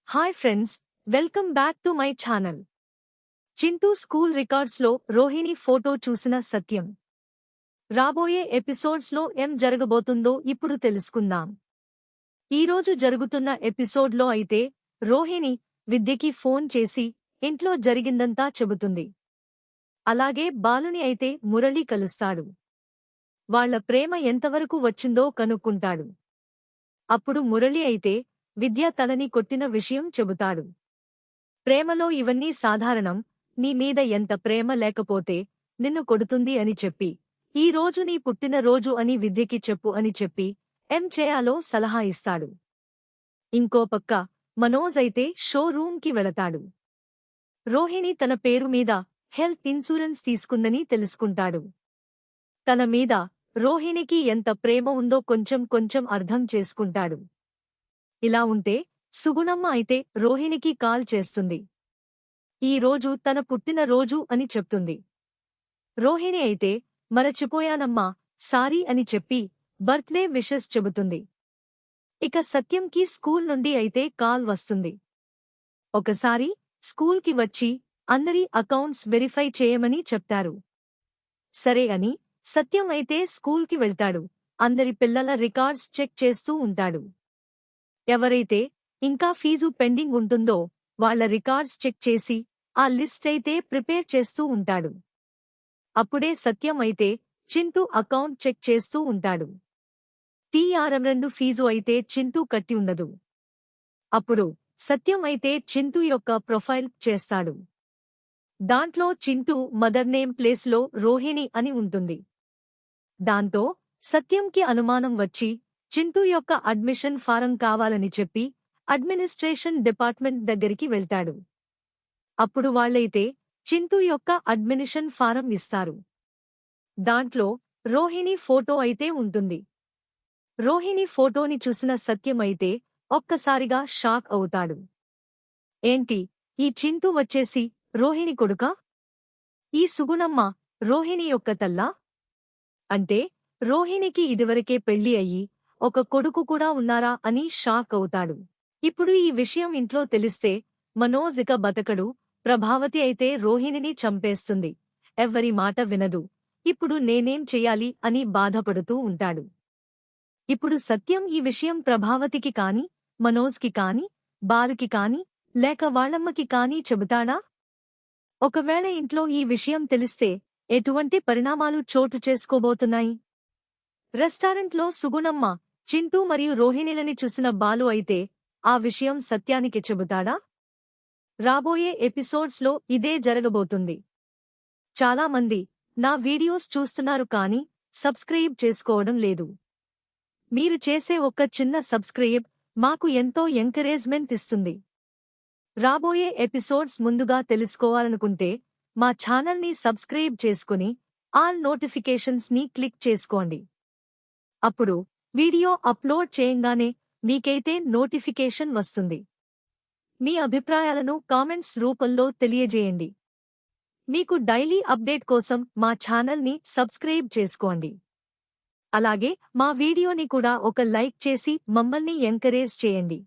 Hi friends, welcome back to my channel. Chintu school రికార్డ్స్లో Rohini photo చూసిన సత్యం. రాబోయే ఎపిసోడ్స్లో ఏం జరగబోతుందో ఇప్పుడు తెలుసుకుందాం. ఈరోజు జరుగుతున్న ఎపిసోడ్లో అయితే రోహిణి విద్యకి ఫోన్ చేసి ఇంట్లో జరిగిందంతా చెబుతుంది. అలాగే బాలుని అయితే మురళి కలుస్తాడు. వాళ్ల ప్రేమ ఎంతవరకు వచ్చిందో కనుక్కుంటాడు. అప్పుడు మురళి అయితే విద్య తలని కొట్టిన విషయం చెబుతాడు. ప్రేమలో ఇవన్నీ సాధారణం, నీ మీద ఎంత ప్రేమ లేకపోతే నిన్ను కొడుతుంది అని చెప్పి, ఈ రోజు నీ పుట్టినరోజు అని విద్యకి చెప్పు అని చెప్పి ఏం చేయాలో సలహా ఇస్తాడు. ఇంకో పక్క మనోజ్ అయితే షోరూంకి వెళతాడు. రోహిణి తన పేరు మీద హెల్త్ ఇన్సూరెన్స్ తీసుకుందని తెలుసుకుంటాడు. తన మీద రోహిణికి ఎంత ప్రేమ ఉందో కొంచెం కొంచెం అర్థం చేసుకుంటాడు. ఇలా ఉంటే సుగుణమ్మ అయితే రోహిణికి కాల్ చేస్తుంది. ఈ రోజు తన పుట్టినరోజు అని చెప్తుంది. రోహిణి అయితే మరచిపోయానమ్మా, సారీ అని చెప్పి బర్త్డే విషెస్ చెబుతుంది. ఇక సత్యంకి స్కూల్ నుండి అయితే కాల్ వస్తుంది. ఒకసారి స్కూల్కి వచ్చి అందరి అకౌంట్స్ వెరిఫై చేయమని చెప్తారు. సరే అని సత్యం అయితే స్కూల్కి వెళ్తాడు. అందరి పిల్లల రికార్డ్స్ చెక్ చేస్తూ ఉంటాడు. ఎవరైతే ఇంకా ఫీజు పెండింగ్ ఉంటుందో వాళ్ల రికార్డ్స్ చెక్ చేసి ఆ లిస్ట్ అయితే ప్రిపేర్ చేస్తూ ఉంటాడు. అప్పుడే సత్యం అయితే చింటూ అకౌంట్ చెక్ చేస్తూ ఉంటాడు. TRM2 ఫీజు అయితే చింటూ కట్టి ఉండదు. అప్పుడు సత్యం అయితే చింటూ యొక్క ప్రొఫైల్ చేస్తాడు. దాంట్లో చింటూ మదర్ నేమ్ ప్లేస్లో రోహిణి అని ఉంటుంది. దాంతో సత్యంకి అనుమానం వచ్చి చింటూ యొక్క అడ్మిషన్ ఫారం కావాలని చెప్పి అడ్మినిస్ట్రేషన్ డిపార్ట్మెంట్ దగ్గరికి వెళ్తాడు. అప్పుడు వాళ్లైతే చింటూ యొక్క అడ్మినిషన్ ఫారం ఇస్తారు. దాంట్లో రోహిణి ఫోటో అయితే ఉంటుంది. రోహిణి ఫోటోని చూసిన సత్యం అయితే ఒక్కసారిగా షాక్ అవుతాడు. ఏంటి, ఈ చింటూ వచ్చేసి రోహిణి కొడుకా? ఈ సుగుణమ్మ రోహిణి యొక్క తల్లా? అంటే రోహిణికి ఇదివరకే పెళ్లి అయ్యి ఒక కొడుకు కూడా ఉన్నారా అని షాక్ అవుతాడు. ఇప్పుడు ఈ విషయం ఇంట్లో తెలిస్తే మనోజ్ ఇక బతకడు. ప్రభావతి అయితే రోహిణిని చంపేస్తుంది. ఎవ్వరి మాట వినదు. ఇప్పుడు నేనేం చెయ్యాలి అని బాధపడుతూ ఉంటాడు. ఇప్పుడు సత్యం ఈ విషయం ప్రభావతికి కాని, మనోజ్కి కాని, బాలుకి కాని, లేక వాళ్ళమ్మకి కాని చెబుతాడా? ఒకవేళ ఇంట్లో ఈ విషయం తెలిస్తే ఎటువంటి పరిణామాలు చోటు చేసుకోబోతున్నాయి? రెస్టారెంట్లో సుగుణమ్మ, చింటూ మరియు రోహిణిలని చూసిన బాలు అయితే ఆ విషయం సత్యానికి చెబుతాడా? రాబోయే ఎపిసోడ్స్లో ఇదే జరగబోతుంది. చాలామంది నా వీడియోస్ చూస్తున్నారు కానీ సబ్స్క్రైబ్ చేసుకోవడం లేదు. మీరు చేసే ఒక చిన్న సబ్స్క్రైబ్ మాకు ఎంతో ఎంకరేజ్మెంట్ ఇస్తుంది. రాబోయే ఎపిసోడ్స్ ముందుగా తెలుసుకోవాలనుకుంటే మా ఛానల్ని సబ్స్క్రైబ్ చేసుకుని ఆల్ నోటిఫికేషన్స్ ని క్లిక్ చేసుకోండి. అప్పుడు వీడియో అప్లోడ్ చేయంగానే మీకైతే నోటిఫికేషన్ వస్తుంది. మీ అభిప్రాయాలను కామెంట్స్ రూపంలో తెలియజేయండి. మీకు డైలీ అప్డేట్ కోసం మా ఛానల్ని సబ్స్క్రైబ్ చేసుకోండి. అలాగే మా వీడియోని కూడా ఒక లైక్ చేసి మమ్మల్ని ఎంకరేజ్ చేయండి.